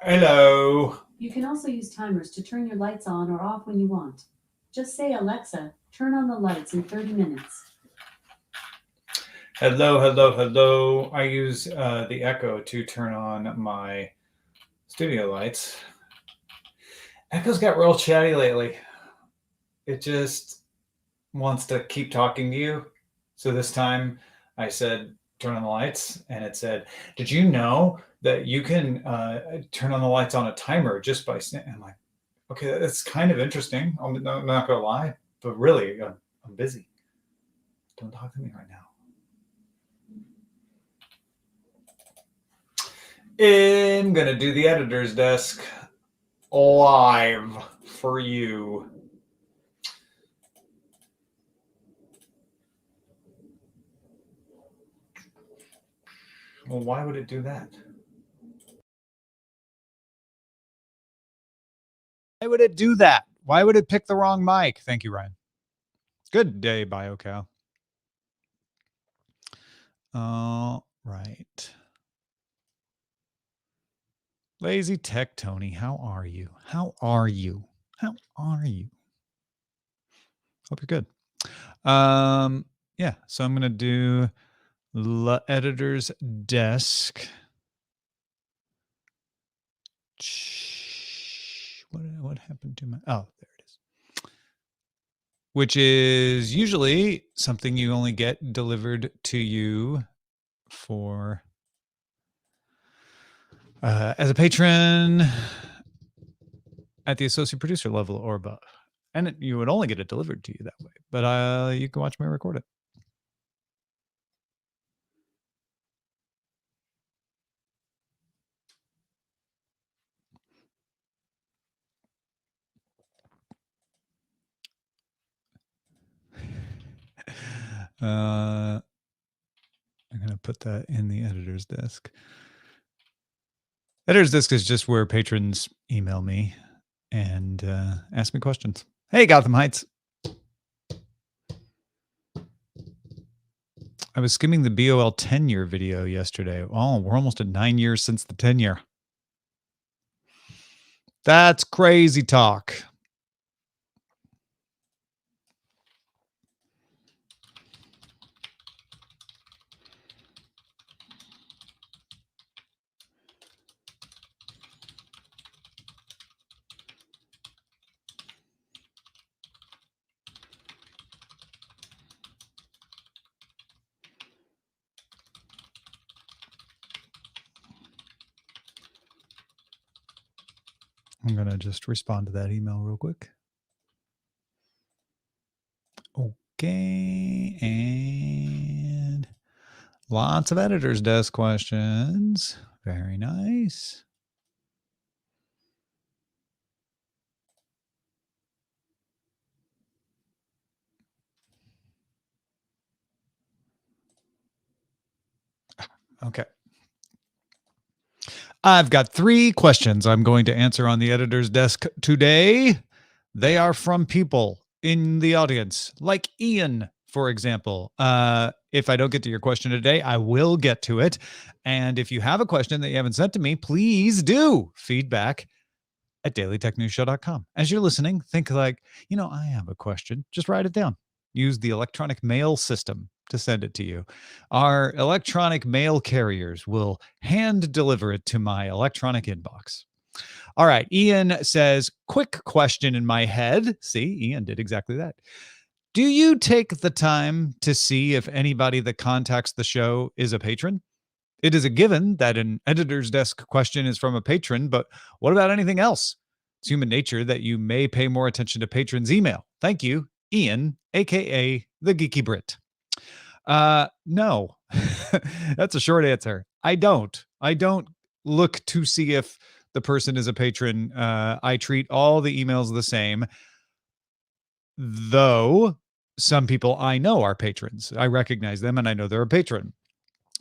Hello. You can also use timers to turn your lights on or off when you want. Just say, Alexa, turn on the lights in 30 minutes. Hello. I use the Echo to turn on my studio lights. Echo's got real chatty lately. It just wants to keep talking to you. So this time I said, turn on the lights, and it said, did you know that you can turn on the lights on a timer just by I'm like, okay, that's kind of interesting. I'm not going to lie, but really, I'm busy. Don't talk to me right now. I'm going to do the editor's desk live for you. Well, why would it do that? Why would it do that? Why would it pick the wrong mic? Thank you, Ryan. Good day, BioCow. All right. Lazy Tech Tony, how are you? How are you? How are you? Hope you're good. Yeah, so I'm going to do the editor's desk. What happened to my... Oh, there it is. Which is usually something you only get delivered to you for... as a patron at the associate producer level or above. And you would only get it delivered to you that way. But you can watch me record it. I'm going to put that in the editor's desk. Editor's desk is just where patrons email me and ask me questions. Hey, Gotham Heights. I was skimming the BOL tenure video yesterday. Oh, we're almost at 9 years since the tenure. That's crazy talk. I'm going to just respond to that email real quick. Okay, and lots of editor's desk questions. Very nice. Okay. I've got 3 questions I'm going to answer on the editor's desk today. They are from people in the audience, like Ian, for example. If I don't get to your question today, I will get to it. And if you have a question that you haven't sent to me, please do feedback at dailytechnewsshow.com. As you're listening, think like, I have a question. Just write it down. Use the electronic mail system to send it to you. Our electronic mail carriers will hand deliver it to my electronic inbox. All right. Ian says, quick question in my head. See, Ian did exactly that. Do you take the time to see if anybody that contacts the show is a patron? It is a given that an editor's desk question is from a patron, but what about anything else? It's human nature that you may pay more attention to patrons' email. Thank you, Ian, aka the Geeky Brit. No, that's a short answer. I don't look to see if the person is a patron. I treat all the emails the same, though some people I know are patrons. I recognize them and I know they're a patron.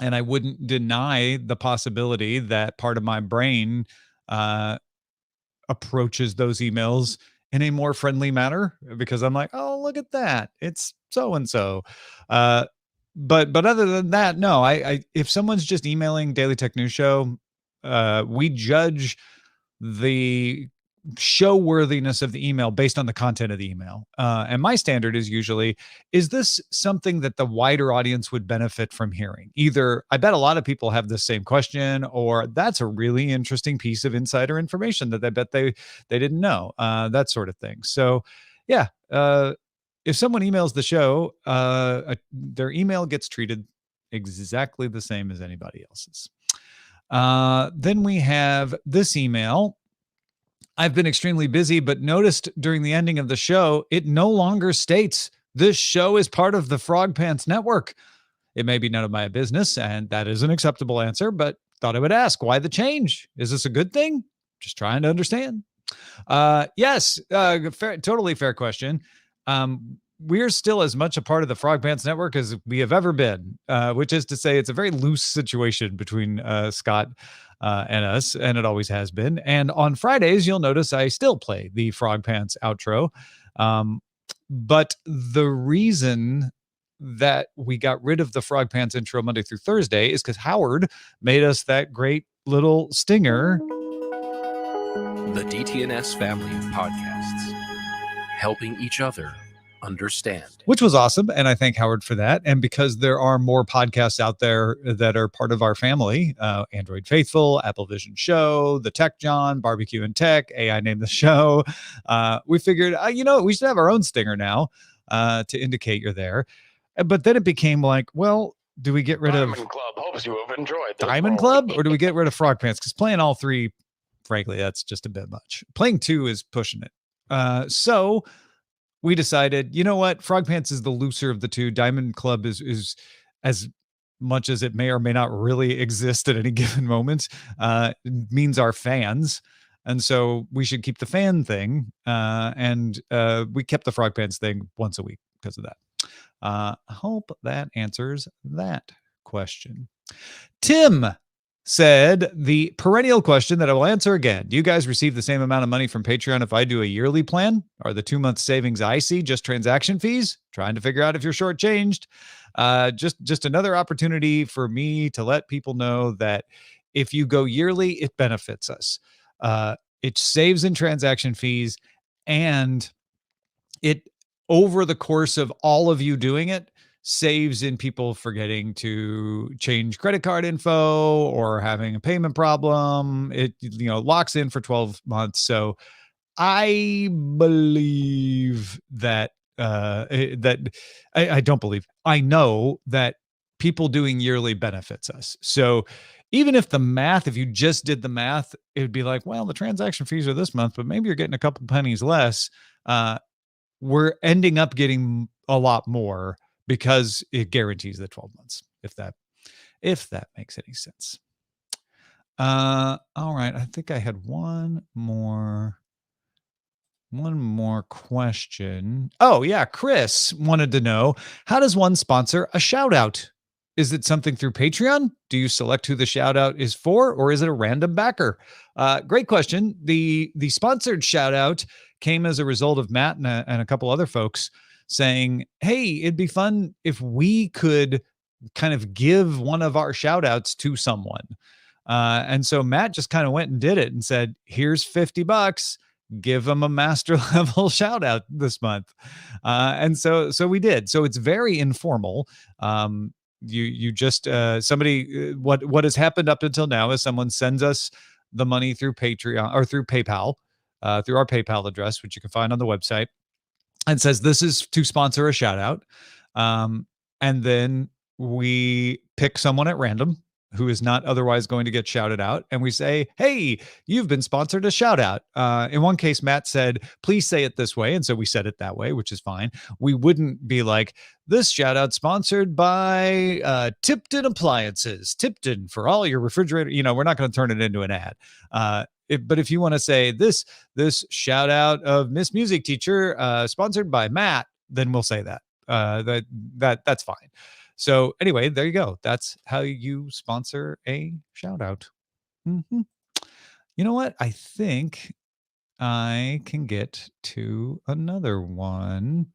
And I wouldn't deny the possibility that part of my brain approaches those emails in a more friendly manner because I'm like, oh, look at that. It's so-and-so. But other than that, no, I if someone's just emailing Daily Tech News Show, we judge the show worthiness of the email based on the content of the email. And my standard is usually, is this something that the wider audience would benefit from hearing? Either I bet a lot of people have the same question, or that's a really interesting piece of insider information that I bet they didn't know, that sort of thing. So yeah, if someone emails the show, their email gets treated exactly the same as anybody else's. Then we have this email. I've been extremely busy, but noticed during the ending of the show, it no longer states this show is part of the Frog Pants Network. It may be none of my business, and that is an acceptable answer, but thought I would ask, why the change? Is this a good thing? Just trying to understand. Yes, totally fair question. We're still as much a part of the Frog Pants Network as we have ever been, which is to say it's a very loose situation between Scott and us, and it always has been. And on Fridays, you'll notice I still play the Frog Pants outro. But the reason that we got rid of the Frog Pants intro Monday through Thursday is because Howard made us that great little stinger. The DTNS family of podcasts, helping each other understand. Which was awesome, and I thank Howard for that. And because there are more podcasts out there that are part of our family, Android Faithful, Apple Vision Show, The Tech John, Barbecue and Tech, AI Name the Show, we figured, we should have our own stinger now to indicate you're there. But then it became like, well, do we get rid of Diamond Club? Hopes you have enjoyed this Diamond program. Club, or do we get rid of Frog Pants? Because playing all three, frankly, that's just a bit much. Playing two is pushing it. So we decided, you know what? Frog Pants is the looser of the two. Diamond Club is as much as it may or may not really exist at any given moment, means our fans. And so we should keep the fan thing. And we kept the Frog Pants thing once a week because of that. I hope that answers that question. Tim said the perennial question that I will answer again. Do you guys receive the same amount of money from Patreon if I do a yearly plan? Are the 2-month savings I see just transaction fees? Trying to figure out if you're shortchanged. Just another opportunity for me to let people know that if you go yearly, it benefits us. It saves in transaction fees, and it, over the course of all of you doing it, saves in people forgetting to change credit card info or having a payment problem. It, locks in for 12 months. So I believe that, I don't believe, I know that people doing yearly benefits us. So even if if you just did the math, it would be like, well, the transaction fees are this month, but maybe you're getting a couple pennies less. We're ending up getting a lot more because it guarantees the 12 months, if that makes any sense. All right. I think I had one more question. Oh yeah. Chris wanted to know, how does one sponsor a shout out? Is it something through Patreon? Do you select who the shout out is for, or is it a random backer? Great question. The sponsored shout out came as a result of Matt and a couple other folks saying, hey, it'd be fun if we could kind of give one of our shout outs to someone. And so Matt just kind of went and did it and said, here's $50, give them a master level shout out this month. And so we did. So it's very informal. You just, somebody, what has happened up until now is someone sends us the money through Patreon or through PayPal, through our PayPal address, which you can find on the website, and says this is to sponsor a shout out. And then we pick someone at random who is not otherwise going to get shouted out. And we say, hey, you've been sponsored a shout out. In one case, Matt said, please say it this way. And so we said it that way, which is fine. We wouldn't be like, this shout out sponsored by Tipton Appliances. Tipton for all your refrigerator. We're not going to turn it into an ad. But if you want to say this shout out of Miss Music Teacher, sponsored by Matt, then we'll say that. That's fine. So anyway, there you go. That's how you sponsor a shout out. Mm-hmm. You know what? I think I can get to another one.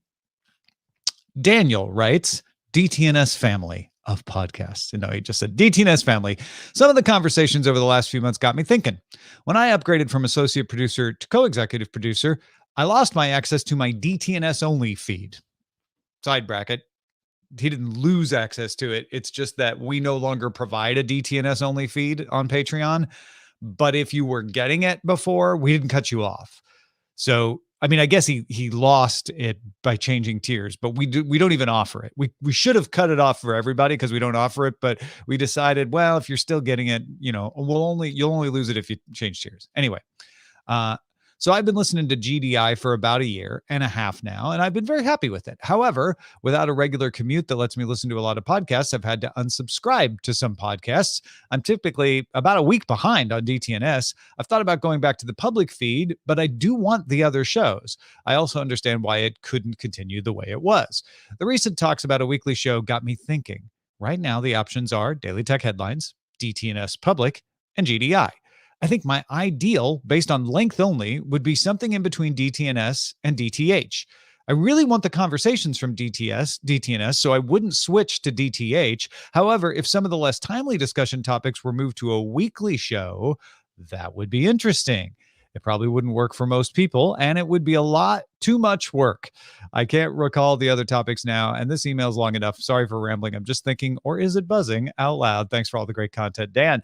Daniel writes, DTNS family. of podcasts. No, he just said DTNS family. Some of the conversations over the last few months got me thinking. When I upgraded from associate producer to co-executive producer, I lost my access to my DTNS only feed. Side bracket. He didn't lose access to it. It's just that we no longer provide a DTNS only feed on Patreon. But if you were getting it before, we didn't cut you off. So, I mean, I guess he lost it by changing tiers, but we don't even offer it. We should have cut it off for everybody because we don't offer it, but we decided, well, if you're still getting it, you'll only lose it if you change tiers. Anyway, so I've been listening to GDI for about a year and a half now, and I've been very happy with it. However, without a regular commute that lets me listen to a lot of podcasts, I've had to unsubscribe to some podcasts. I'm typically about a week behind on DTNS. I've thought about going back to the public feed, but I do want the other shows. I also understand why it couldn't continue the way it was. The recent talks about a weekly show got me thinking. Right now, the options are Daily Tech Headlines, DTNS Public, and GDI. I think my ideal, based on length only, would be something in between DTNS and DTH. I really want the conversations from DTNS, so I wouldn't switch to DTH. However, if some of the less timely discussion topics were moved to a weekly show, that would be interesting. It probably wouldn't work for most people, and it would be a lot too much work. I can't recall the other topics now, and this email is long enough. Sorry for rambling. I'm just thinking, or is it buzzing out loud? Thanks for all the great content, Dan.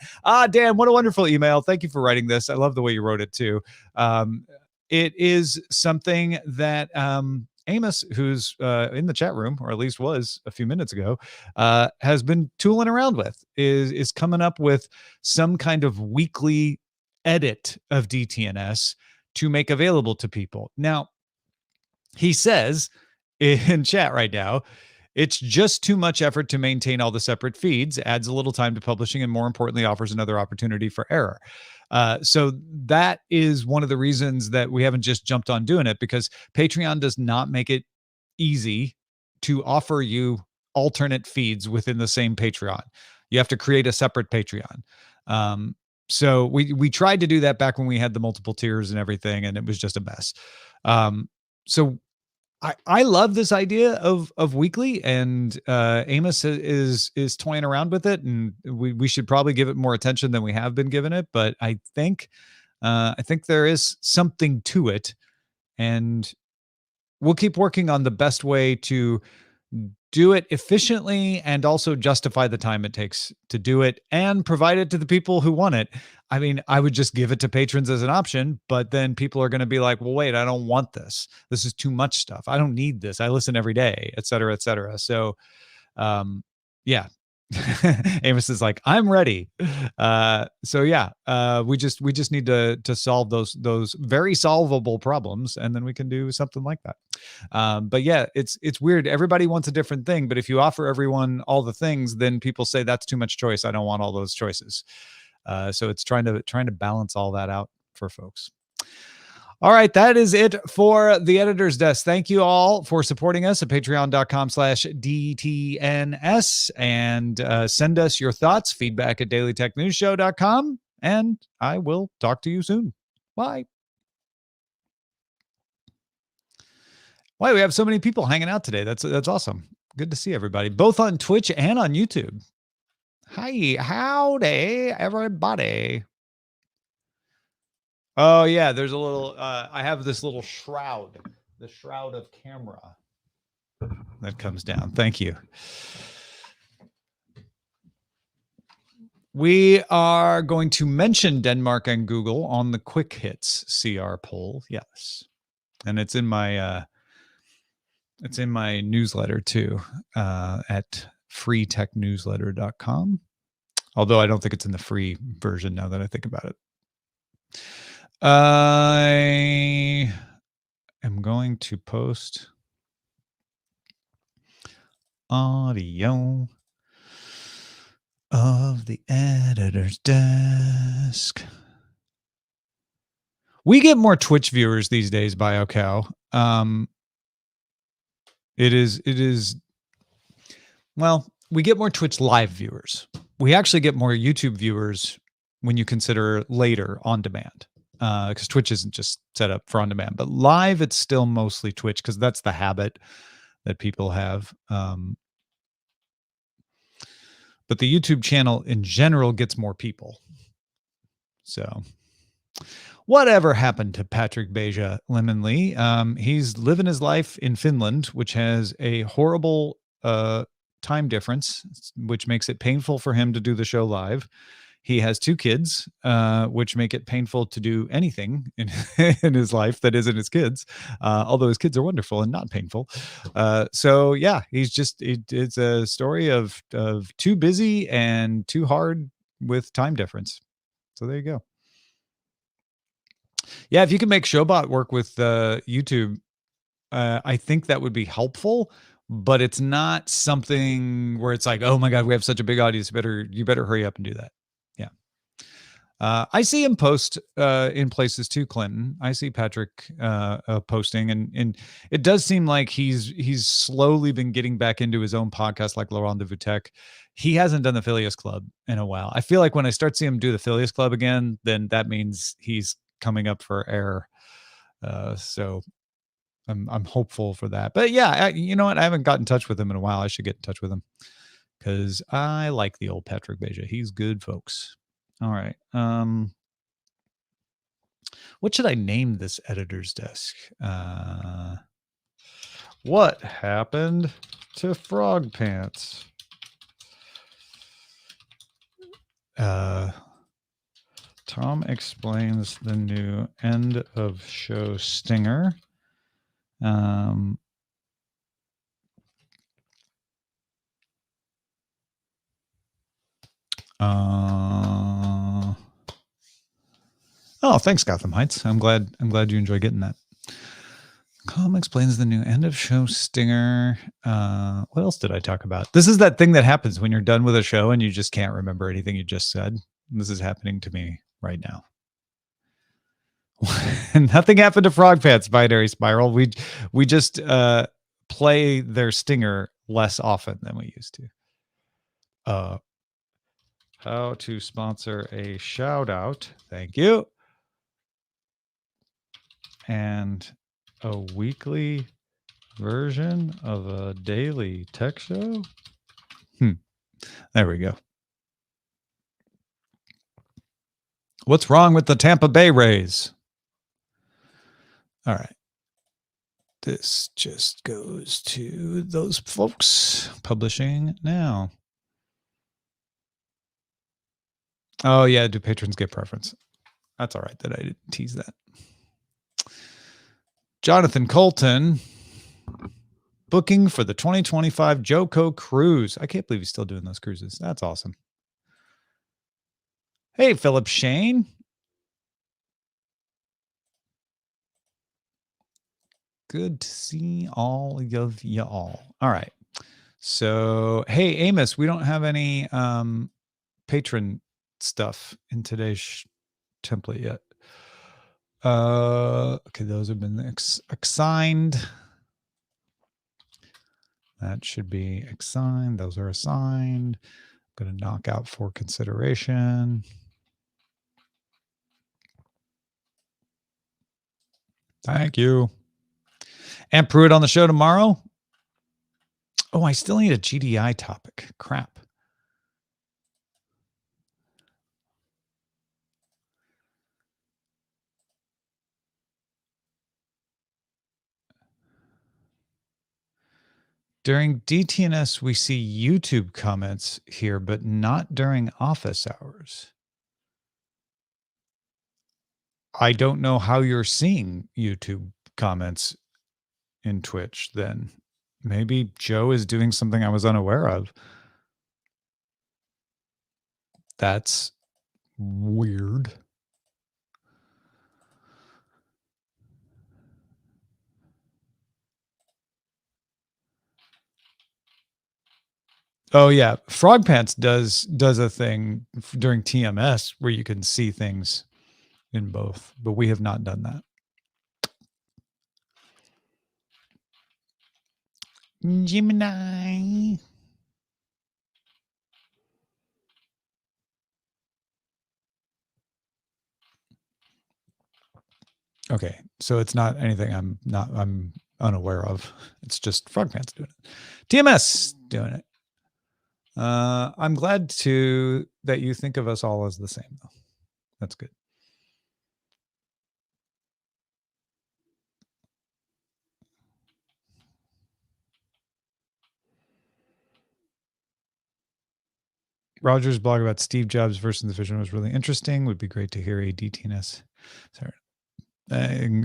Dan, what a wonderful email. Thank you for writing this. I love the way you wrote it, too. It is something that Amos, who's in the chat room, or at least was a few minutes ago, has been tooling around with, is coming up with some kind of weekly edit of DTNS to make available to people. Now, he says in chat right now, it's just too much effort to maintain all the separate feeds, adds a little time to publishing, and more importantly, offers another opportunity for error. So that is one of the reasons that we haven't just jumped on doing it, because Patreon does not make it easy to offer you alternate feeds within the same Patreon. You have to create a separate Patreon. So we tried to do that back when we had the multiple tiers and everything, and it was just a mess. So I love this idea of weekly, and Amos is toying around with it, and we should probably give it more attention than we have been giving it. But I think there is something to it, and we'll keep working on the best way to do it efficiently and also justify the time it takes to do it and provide it to the people who want it. I mean, I would just give it to patrons as an option, but then people are going to be like, well, wait, I don't want this. This is too much stuff. I don't need this. I listen every day, et cetera, et cetera. So, yeah. Amos is like, I'm ready. So yeah, we just need to solve those very solvable problems, and then we can do something like that. But yeah, it's weird. Everybody wants a different thing, but if you offer everyone all the things, then people say that's too much choice. I don't want all those choices. So it's trying to balance all that out for folks. All right, that is it for the editor's desk. Thank you all for supporting us at patreon.com/DTNS, and send us your thoughts, feedback at dailytechnewsshow.com, and I will talk to you soon. Bye. Wow, we have so many people hanging out today. That's awesome. Good to see everybody, both on Twitch and on YouTube. Hi, howdy, everybody. Oh yeah, there's a little, I have this little shroud, the shroud of camera that comes down. Thank you. We are going to mention Denmark and Google on the quick hits CR poll. Yes. And it's in my newsletter too, at freetechnewsletter.com. Although I don't think it's in the free version now that I think about it. I am going to post audio of the editor's desk. We get more Twitch viewers these days, BioCow. It is, well, we get more Twitch live viewers. We actually get more YouTube viewers when you consider later on demand. Because Twitch isn't just set up for on demand, but live, it's still mostly Twitch because that's the habit that people have. but the YouTube channel in general gets more people. So whatever happened to Patrick Beja Lemonly? He's living his life in Finland, which has a horrible time difference, which makes it painful for him to do the show live. He has 2 kids, which make it painful to do anything in, in his life that isn't his kids, although his kids are wonderful and not painful. So yeah, it's a story of too busy and too hard with time difference. So there you go. Yeah, if you can make Showbot work with YouTube, I think that would be helpful, but it's not something where it's like, oh my God, we have such a big audience. You better hurry up and do that. Yeah. I see him post in places too, Clinton. I see Patrick posting, and it does seem like he's slowly been getting back into his own podcast, like Le Rendezvous Tech. He hasn't done the Phileas Club in a while. I feel like when I start seeing him do the Phileas Club again, then that means he's coming up for air. So I'm hopeful for that. But yeah, you know what? I haven't got in touch with him in a while. I should get in touch with him because I like the old Patrick Beja. He's good, folks. All right. What should I name this editor's desk? What happened to Frog Pants? Tom explains the new end of show stinger. Oh, thanks, Gotham Heights. I'm glad you enjoy getting that. Tom explains the new end of show stinger. What else did I talk about? This is that thing that happens when you're done with a show and you just can't remember anything you just said. This is happening to me right now. Nothing happened to Frog Pants Binary Spiral. We just play their stinger less often than we used to. How to sponsor a shout out. Thank you. And a weekly version of a daily tech show. There we go. What's wrong with the Tampa Bay Rays? All right. This just goes to those folks publishing now. Oh, yeah. Do patrons get preference? That's all right that I didn't tease that. Jonathan Colton, booking for the 2025 Joco cruise. I can't believe he's still doing those cruises. That's awesome. Hey, Philip Shane. Good to see all of y'all. All right. So, hey, Amos, we don't have any patron stuff in today's template yet. Okay, those have been assigned. That should be assigned. Those are assigned. I'm going to knock out for consideration. Thank you. And Pruitt on the show tomorrow. Oh, I still need a GDI topic. Crap. During DTNS, we see YouTube comments here, but not during office hours. I don't know how you're seeing YouTube comments in Twitch then. Maybe Joe is doing something I was unaware of. That's weird. Oh yeah, Frog Pants does a thing during TMS where you can see things in both, but we have not done that. Gemini. Okay, so it's not anything I'm unaware of. It's just Frog Pants doing it. TMS doing it. I'm glad that you think of us all as the same, though. That's good. Roger's blog about Steve Jobs versus the vision was really interesting. Would be great to hear a DTNS. Sorry.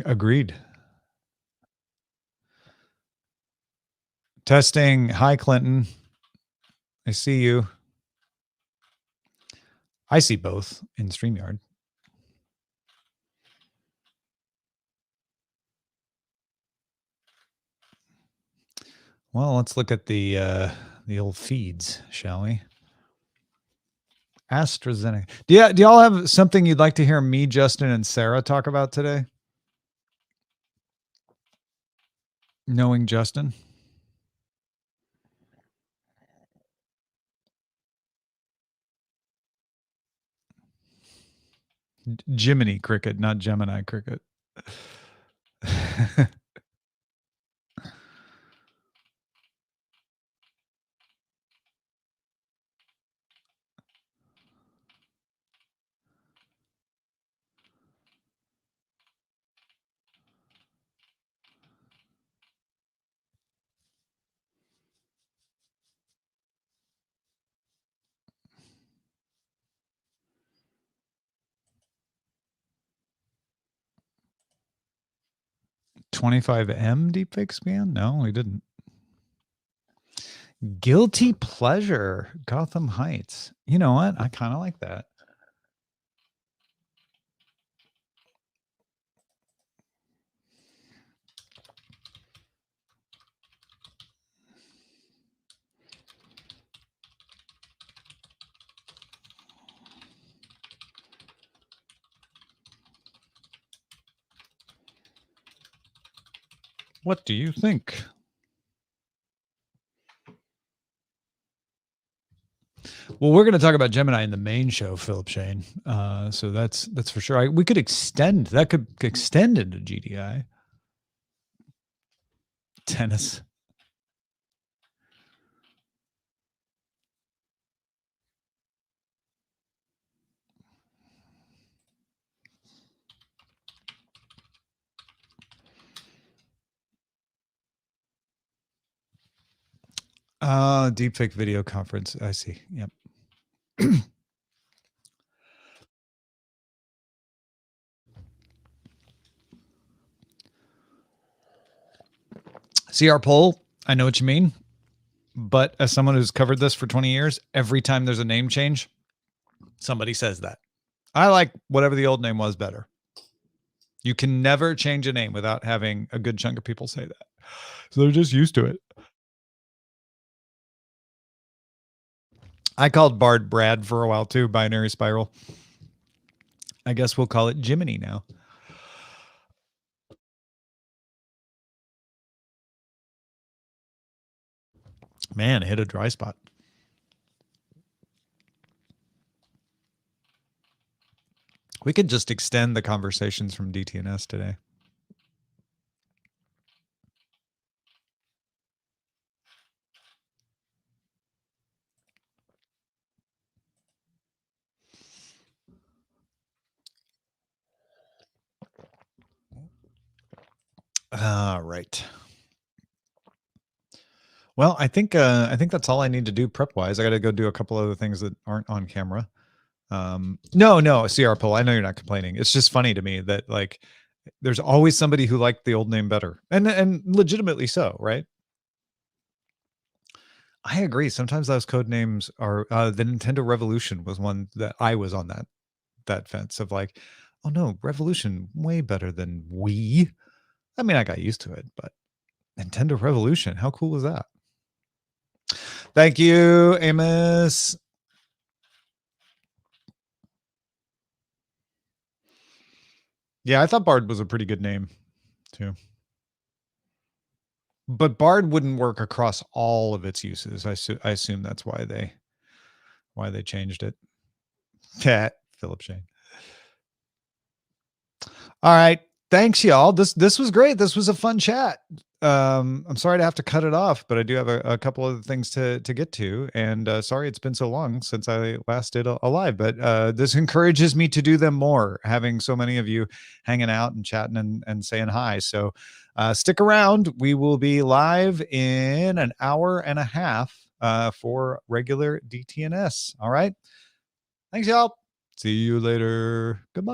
Agreed. Testing. Hi, Clinton. I see you. I see both in StreamYard. Well, let's look at the old feeds, shall we? AstraZeneca. Do y'all have something you'd like to hear me, Justin, and Sarah talk about today? Knowing Justin? Jiminy Cricket, not Gemini Cricket. 25M deepfake scan? No, we didn't. Guilty pleasure, Gotham Heights. You know what? I kind of like that. What do you think? Well, we're going to talk about Gemini in the main show, Philip Shane. So that's for sure. We could extend that. Could extend into GDI. Tennis. Deepfake video conference. I see. Yep. See our poll? I know what you mean. But as someone who's covered this for 20 years, every time there's a name change, somebody says that. I like whatever the old name was better. You can never change a name without having a good chunk of people say that. So they're just used to it. I called Bard Brad for a while too, Binary Spiral. I guess we'll call it Jiminy now. Man, it hit a dry spot. We could just extend the conversations from DTNS today. Right. Well, I think that's all I need to do prep wise. I got to go do a couple other things that aren't on camera. No, CR Poll. I know you're not complaining. It's just funny to me that like there's always somebody who liked the old name better, and legitimately so, right? I agree. Sometimes those code names are the Nintendo Revolution was one that I was on that fence of like, oh no, Revolution way better than Wii. I mean, I got used to it, but Nintendo Revolution, how cool is that? Thank you, Amos. Yeah, I thought Bard was a pretty good name too. But Bard wouldn't work across all of its uses. I assume that's why they changed it. Yeah, Philip Shane. All right. Thanks, y'all. This was great. This was a fun chat. I'm sorry to have to cut it off, but I do have a couple of things to get to, and sorry it's been so long since I last did a live, but this encourages me to do them more, having so many of you hanging out and chatting and saying hi. So stick around. We will be live in an hour and a half for regular DTNS. All right. Thanks, y'all. See you later. Goodbye.